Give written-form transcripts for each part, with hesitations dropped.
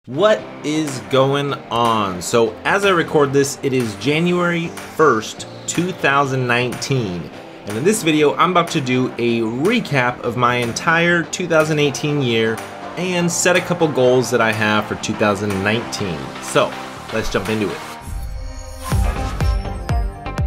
What is going on? So as I record this, it is January 1st, 2019. And in this video, I'm about to do a recap of my entire 2018 year and set a couple goals that I have for 2019. So let's jump into it.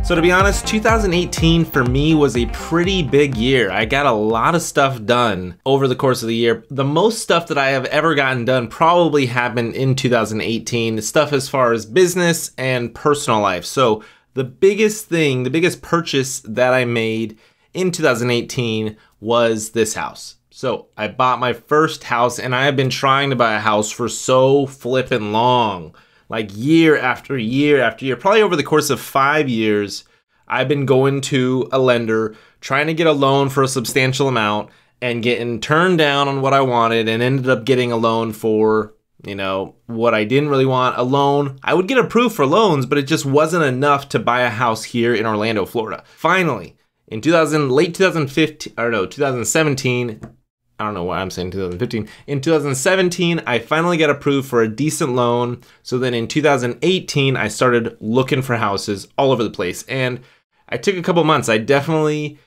So to be honest, 2018 for me was a pretty big year. I got a lot of stuff done over the course of the year. The most stuff that I have ever gotten done probably happened in 2018. Stuff as far as business and personal life. So the biggest thing, the biggest purchase that I made in 2018 was this house. So I bought my first house, and I have been trying to buy a house for so flippin' long. Like year after year after year, probably over the course of 5 years, I've been going to a lender, trying to get a loan for a substantial amount and getting turned down on what I wanted, and ended up getting a loan for, you know, what I didn't really want. A loan, I would get approved for loans, but it just wasn't enough to buy a house here in Orlando, Florida. Finally, in late 2015, or no, 2017, I don't know why I'm saying 2015. In 2017, I finally got approved for a decent loan. So then in 2018, I started looking for houses all over the place. And I took a couple months. I definitely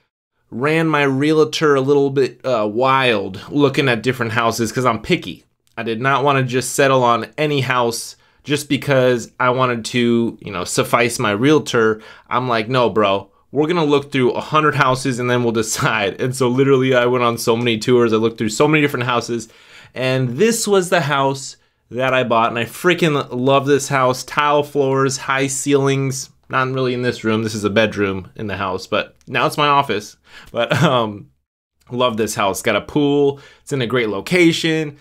ran my realtor a little bit wild looking at different houses because I'm picky. I did not want to just settle on any house just because I wanted to, you know, suffice my realtor. I'm like, no, bro. We're gonna look through 100 houses and then we'll decide. And so literally I went on so many tours, I looked through so many different houses, and this was the house that I bought, and I freaking love this house. Tile floors, high ceilings, not really in this room, this is a bedroom in the house, but now it's my office. But love this house, got a pool, it's in a great location.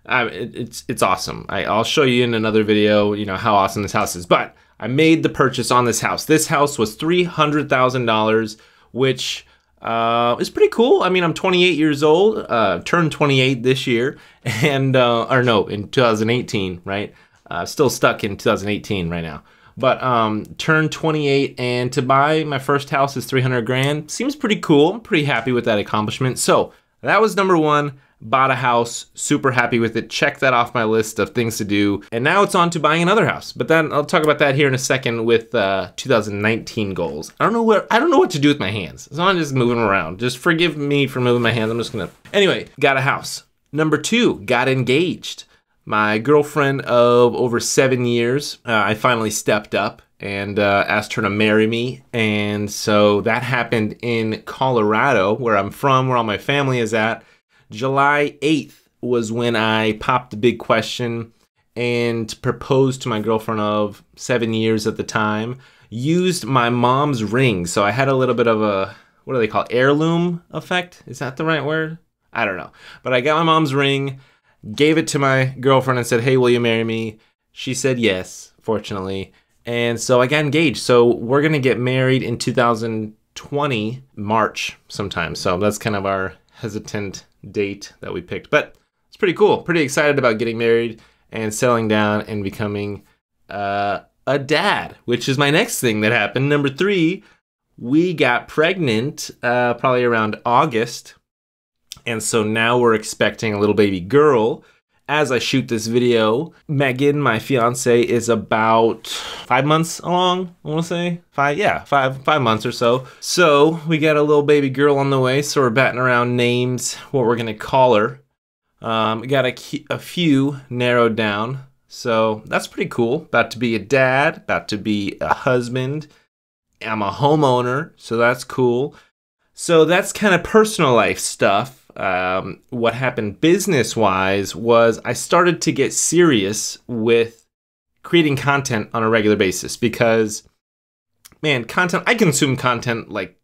It's awesome. I'll show you in another video, you know, how awesome this house is. But I made the purchase on this house. This house was $300,000, which is pretty cool. I mean, I'm 28 years old, turned 28 this year, and or no, in 2018, right? Still stuck in 2018 right now. But turned 28, and to buy my first house is 300 grand. Seems pretty cool. I'm pretty happy with that accomplishment. So that was number one. Bought a house, super happy with it. Check that off my list of things to do. And now it's on to buying another house. But then I'll talk about that here in a second with 2019 goals. I don't know what to do with my hands. So I'm just moving around. Just forgive me for moving my hands. I'm just gonna. Anyway, got a house. Number two, got engaged. My girlfriend of over 7 years, I finally stepped up and asked her to marry me. And so that happened in Colorado, where I'm from, where all my family is at. July 8th was when I popped the big question and proposed to my girlfriend of 7 years at the time. Used my mom's ring. So I had a little bit of a, what do they call it? Heirloom effect? Is that the right word? I don't know. But I got my mom's ring, gave it to my girlfriend and said, hey, will you marry me? She said yes, fortunately. And so I got engaged. So we're going to get married in 2020, March sometime. So that's kind of our hesitant date that we picked, but it's pretty cool. Pretty excited about getting married and settling down and becoming a dad, which is my next thing that happened. Number three, we got pregnant probably around August, and so now we're expecting a little baby girl. As I shoot this video, Megan, my fiance, is about 5 months along, I want to say. Five months or so. So we got a little baby girl on the way, so we're batting around names, what we're going to call her. We got a few narrowed down, so that's pretty cool. About to be a dad, about to be a husband. I'm a homeowner, so that's cool. So that's kind of personal life stuff. What happened business-wise was I started to get serious with creating content on a regular basis because, man, I consume content like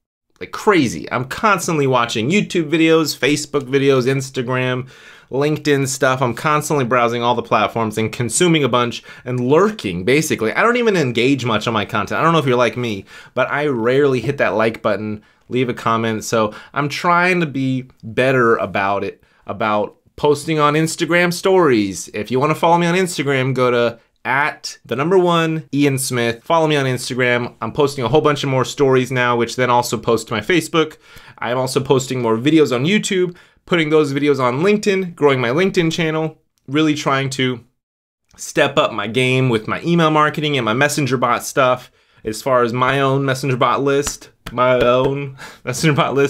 crazy. I'm constantly watching YouTube videos, Facebook videos, Instagram, LinkedIn stuff. I'm constantly browsing all the platforms and consuming a bunch and lurking, basically. I don't even engage much on my content. I don't know if you're like me, but I rarely hit that like button, leave a comment. So I'm trying to be better about it, about posting on Instagram stories. If you want to follow me on Instagram, go to @1 Ian Smith. Follow me on Instagram. I'm posting a whole bunch of more stories now, which then also post to my Facebook. I'm also posting more videos on YouTube, putting those videos on LinkedIn, growing my LinkedIn channel, really trying to step up my game with my email marketing and my messenger bot stuff as far as my own messenger bot list.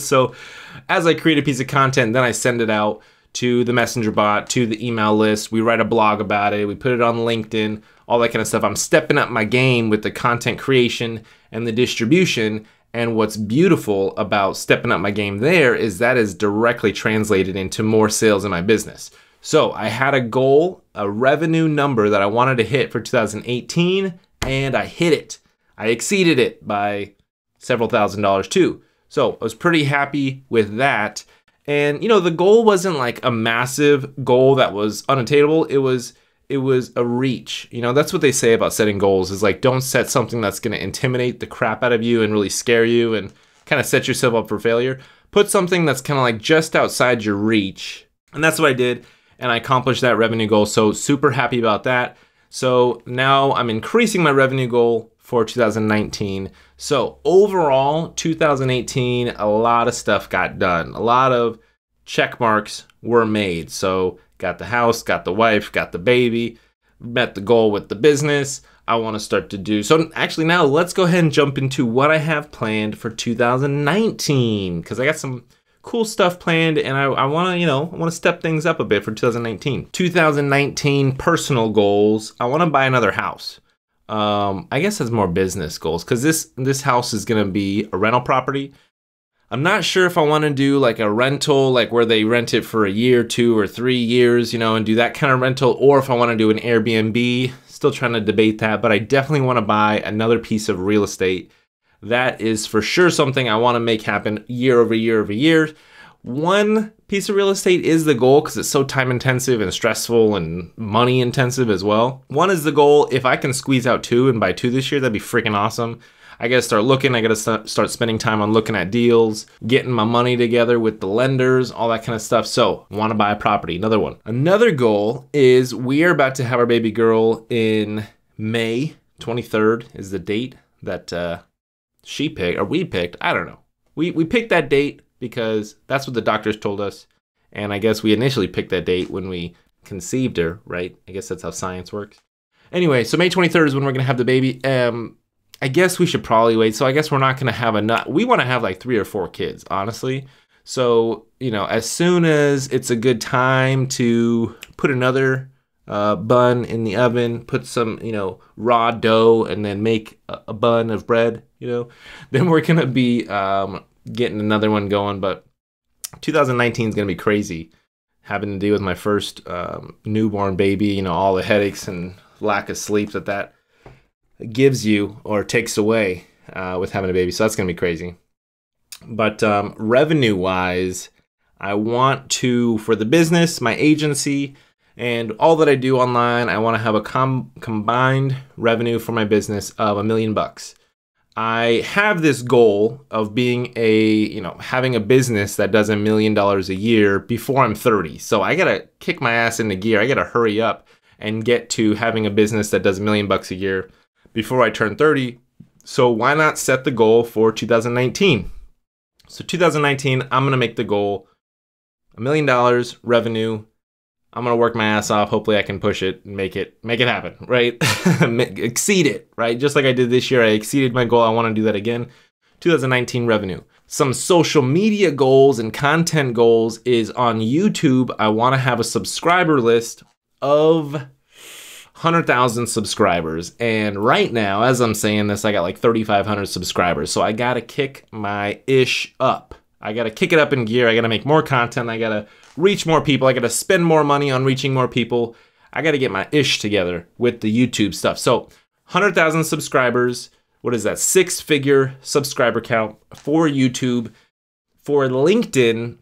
So as I create a piece of content, then I send it out to the messenger bot, to the email list. We write a blog about it. We put it on LinkedIn, all that kind of stuff. I'm stepping up my game with the content creation and the distribution. And what's beautiful about stepping up my game there is that is directly translated into more sales in my business. So I had a goal, a revenue number that I wanted to hit for 2018, and I hit it. I exceeded it by several $1,000s too. So I was pretty happy with that. And you know, the goal wasn't like a massive goal that was unattainable. It was a reach. You know, that's what they say about setting goals, is like, don't set something that's going to intimidate the crap out of you and really scare you and kind of set yourself up for failure. Put something that's kind of like just outside your reach. And that's what I did. And I accomplished that revenue goal. So super happy about that. So now I'm increasing my revenue goal for 2019. So overall, 2018, a lot of stuff got done. A lot of check marks were made. So got the house, got the wife, got the baby, met the goal with the business. I want to start to do. So actually now let's go ahead and jump into what I have planned for 2019, because I got some cool stuff planned and I want to, I want to step things up a bit for 2019. 2019 personal goals. I want to buy another house. I guess that's more business goals, because this house is going to be a rental property. I'm not sure if I want to do like a rental, like where they rent it for a year, 2 or 3 years, and do that kind of rental, or if I want to do an Airbnb. Still trying to debate that, but I definitely want to buy another piece of real estate. That is for sure something I want to make happen year over year over year. One piece of real estate is the goal, because it's so time intensive and stressful and money intensive as well. One is the goal. If I can squeeze out 2 and buy 2 this year, that'd be freaking awesome. I gotta start looking. I gotta start spending time on looking at deals, getting my money together with the lenders, all that kind of stuff. So want to buy a property. Another one. Another goal is we are about to have our baby girl in May 23rd is the date that she picked, or we picked. I don't know. We picked that date because that's what the doctors told us. And I guess we initially picked that date when we conceived her, right? I guess that's how science works. Anyway, so May 23rd is when we're gonna have the baby. I guess we should probably wait. So I guess we're not going to have we want to have like 3 or 4 kids, honestly. So, as soon as it's a good time to put another bun in the oven, put some, raw dough, and then make a bun of bread, then we're going to be getting another one going. But 2019 is going to be crazy, having to deal with my first newborn baby, all the headaches and lack of sleep that gives you or takes away with having a baby. So that's going to be crazy. But revenue wise, I want to, for the business, my agency, and all that I do online, I want to have a combined revenue for my business of $1 million. I have this goal of being having a business that does $1 million a year before I'm 30. So I got to kick my ass into gear. I got to hurry up and get to having a business that does $1 million a year before I turn 30. So why not set the goal for 2019? So 2019, I'm going to make the goal $1 million revenue. I'm going to work my ass off. Hopefully I can push it and make it happen, right? Exceed it, right? Just like I did this year, I exceeded my goal. I want to do that again. 2019 revenue. Some social media goals and content goals is on YouTube. I want to have a subscriber list of 100,000 subscribers. And right now, as I'm saying this, I got like 3,500 subscribers. So I got to kick my ish up. I got to kick it up in gear. I got to make more content. I got to reach more people. I got to spend more money on reaching more people. I got to get my ish together with the YouTube stuff. So 100,000 subscribers. What is that? 6-figure subscriber count for YouTube. For LinkedIn,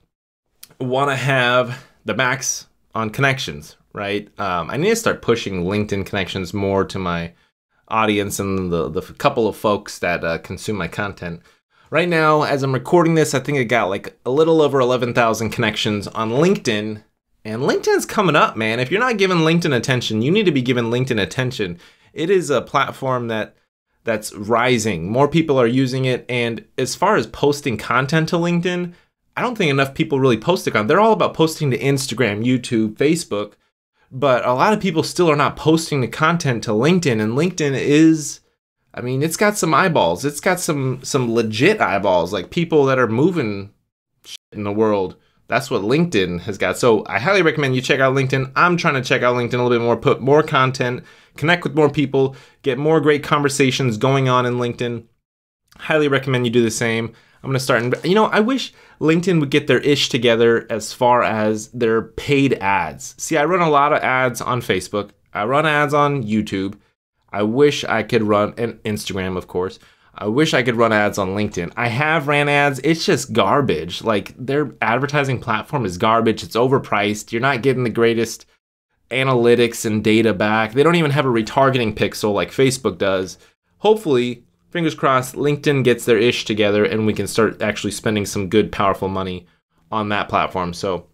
want to have the max on connections, right? I need to start pushing LinkedIn connections more to my audience and the couple of folks that consume my content. Right now, as I'm recording this, I think I got like a little over 11,000 connections on LinkedIn. And LinkedIn's coming up, man. If you're not giving LinkedIn attention, you need to be giving LinkedIn attention. It is a platform that's rising. More people are using it. And as far as posting content to LinkedIn, I don't think enough people really post it on. They're all about posting to Instagram, YouTube, Facebook. But a lot of people still are not posting the content to LinkedIn, and LinkedIn is, I mean, it's got some eyeballs. It's got some legit eyeballs, like people that are moving shit in the world. That's what LinkedIn has got. So I highly recommend you check out LinkedIn. I'm trying to check out LinkedIn a little bit more, put more content, connect with more people, get more great conversations going on in LinkedIn. Highly recommend you do the same. I'm going to start, I wish LinkedIn would get their ish together as far as their paid ads. See, I run a lot of ads on Facebook. I run ads on YouTube. I wish I could run, and Instagram, of course. I wish I could run ads on LinkedIn. I have ran ads. It's just garbage. Like, their advertising platform is garbage. It's overpriced. You're not getting the greatest analytics and data back. They don't even have a retargeting pixel like Facebook does. Hopefully, fingers crossed, LinkedIn gets their ish together and we can start actually spending some good, powerful money on that platform. So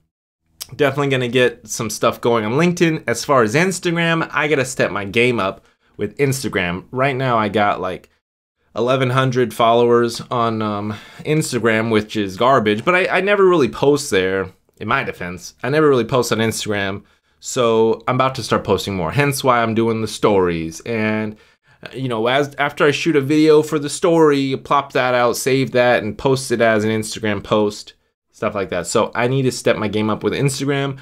definitely going to get some stuff going on LinkedIn. As far as Instagram, I got to step my game up with Instagram. Right now, I got like 1,100 followers on Instagram, which is garbage, but I never really post there. In my defense, I never really post on Instagram, so I'm about to start posting more, hence why I'm doing the stories. And after I shoot a video for the story, plop that out, save that, and post it as an Instagram post, stuff like that. So I need to step my game up with Instagram.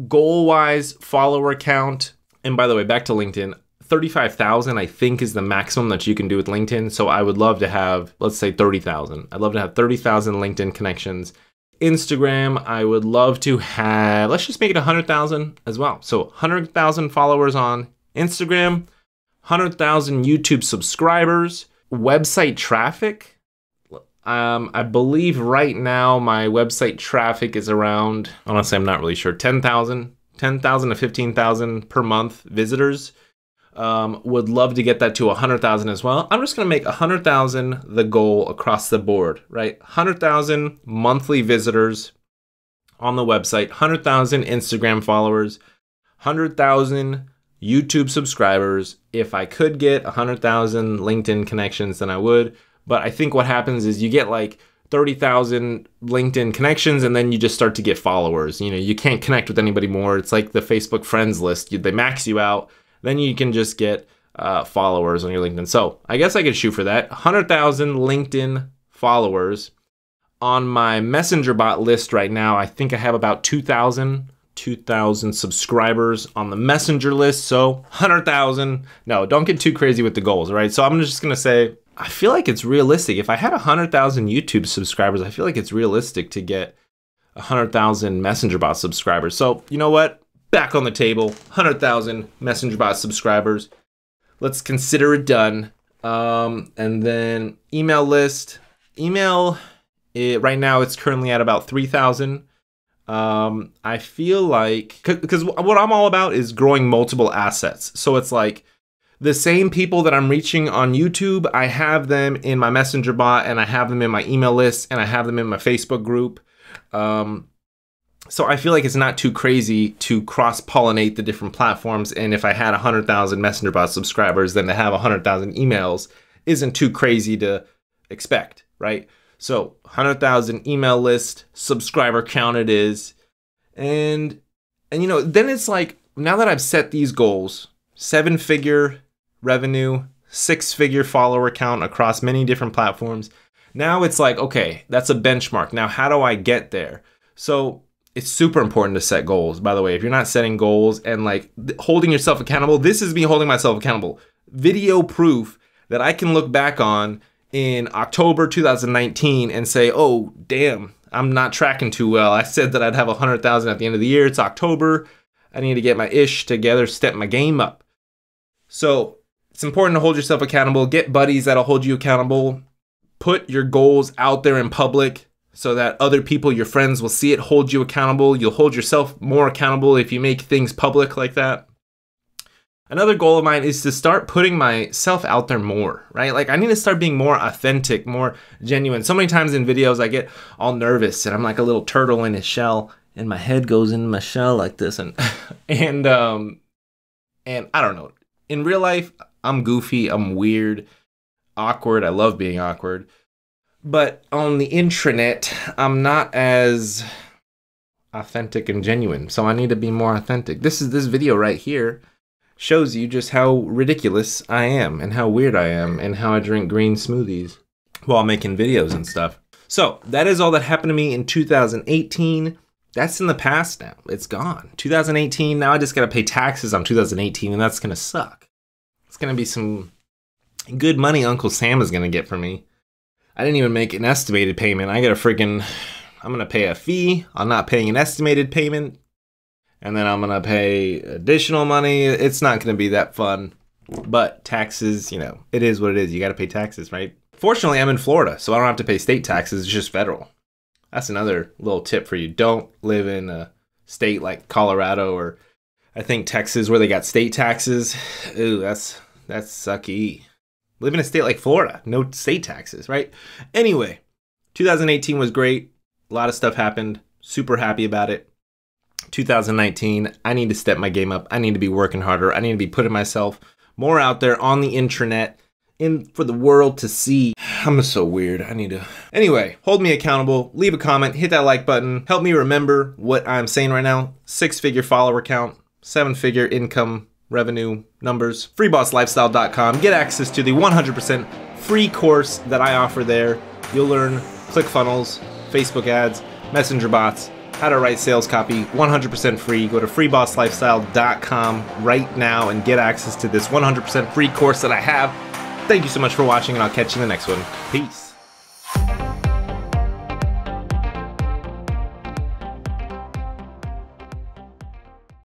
Goal-wise, follower count, and by the way, back to LinkedIn, 35,000 I think is the maximum that you can do with LinkedIn. So I would love to have, let's say 30,000. I'd love to have 30,000 LinkedIn connections. Instagram, I would love to have, let's just make it 100,000 as well. So 100,000 followers on Instagram, 100,000 YouTube subscribers, website traffic. I believe right now my website traffic is around, honestly, I'm not really sure, 10,000 to 15,000 per month visitors. Would love to get that to 100,000 as well. I'm just going to make 100,000 the goal across the board, right? 100,000 monthly visitors on the website, 100,000 Instagram followers, 100,000 YouTube subscribers. If I could get 100,000 LinkedIn connections, then I would. But I think what happens is you get like 30,000 LinkedIn connections and then you just start to get followers. You can't connect with anybody more. It's like the Facebook friends list. They max you out. Then you can just get followers on your LinkedIn. So I guess I could shoot for that. 100,000 LinkedIn followers. On my Messenger bot list right now, I think I have about 2,000 subscribers on the Messenger list. So 100,000. No, don't get too crazy with the goals, right? So I'm just going to say, I feel like it's realistic. If I had 100,000 YouTube subscribers, I feel like it's realistic to get 100,000 Messenger bot subscribers. So you know what? Back on the table, 100,000 Messenger bot subscribers. Let's consider it done. And then email list. Right now it's currently at about 3,000. I feel like, because what I'm all about is growing multiple assets. So it's like the same people that I'm reaching on YouTube, I have them in my Messenger bot, and I have them in my email list, and I have them in my Facebook group. So I feel like it's not too crazy to cross-pollinate the different platforms. And if I had 100,000 Messenger bot subscribers, then to have 100,000 emails isn't too crazy to expect, right? So 100,000 email list, subscriber count it is. And then it's like, now that I've set these goals, 7-figure revenue, 6-figure follower count across many different platforms. Now it's like, okay, that's a benchmark. Now, how do I get there? So it's super important to set goals. By the way, if you're not setting goals and like holding yourself accountable, this is me holding myself accountable. Video proof that I can look back on in October 2019 and say, oh, damn, I'm not tracking too well. I said that I'd have 100,000 at the end of the year. It's October. I need to get my ish together, step my game up. So it's important to hold yourself accountable. Get buddies that'll hold you accountable. Put your goals out there in public so that other people, your friends, will see it, hold you accountable. You'll hold yourself more accountable if you make things public like that. Another goal of mine is to start putting myself out there more, right? Like I need to start being more authentic, more genuine. So many times in videos I get all nervous and I'm like a little turtle in his shell and my head goes in my shell like this and and I don't know. In real life, I'm goofy, I'm weird, awkward. I love being awkward. But on the intranet, I'm not as authentic and genuine. So I need to be more authentic. This video right here shows you just how ridiculous I am and how weird I am and how I drink green smoothies while making videos and stuff. So that is all that happened to me in 2018. That's in the past now. It's gone. 2018, now I just gotta pay taxes on 2018, and that's gonna suck. It's gonna be some good money Uncle Sam is gonna get from me. I didn't even make an estimated payment. I got a freaking, I'm gonna pay a fee on not paying an estimated payment, and then I'm gonna pay additional money. It's not gonna be that fun, but taxes, you know, it is what it is. You gotta pay taxes, right? Fortunately, I'm in Florida, so I don't have to pay state taxes, it's just federal. That's another little tip for you. Don't live in a state like Colorado or I think Texas where they got state taxes. Ooh, that's sucky. Live in a state like Florida, no state taxes, right? Anyway, 2018 was great. A lot of stuff happened. Super happy about it. 2019, I need to step my game up. I need to be working harder. I need to be putting myself more out there on the intranet for the world to see. I'm so weird. I need to. Anyway, hold me accountable. Leave a comment. Hit that like button. Help me remember what I'm saying right now. 6-figure follower count. 7-figure income revenue numbers. freebosslifestyle.com. Get access to the 100% free course that I offer there. You'll learn ClickFunnels, Facebook ads, messenger bots, how to write sales copy, 100% free. Go to freebosslifestyle.com right now and get access to this 100% free course that I have. Thank you so much for watching, and I'll catch you in the next one. Peace.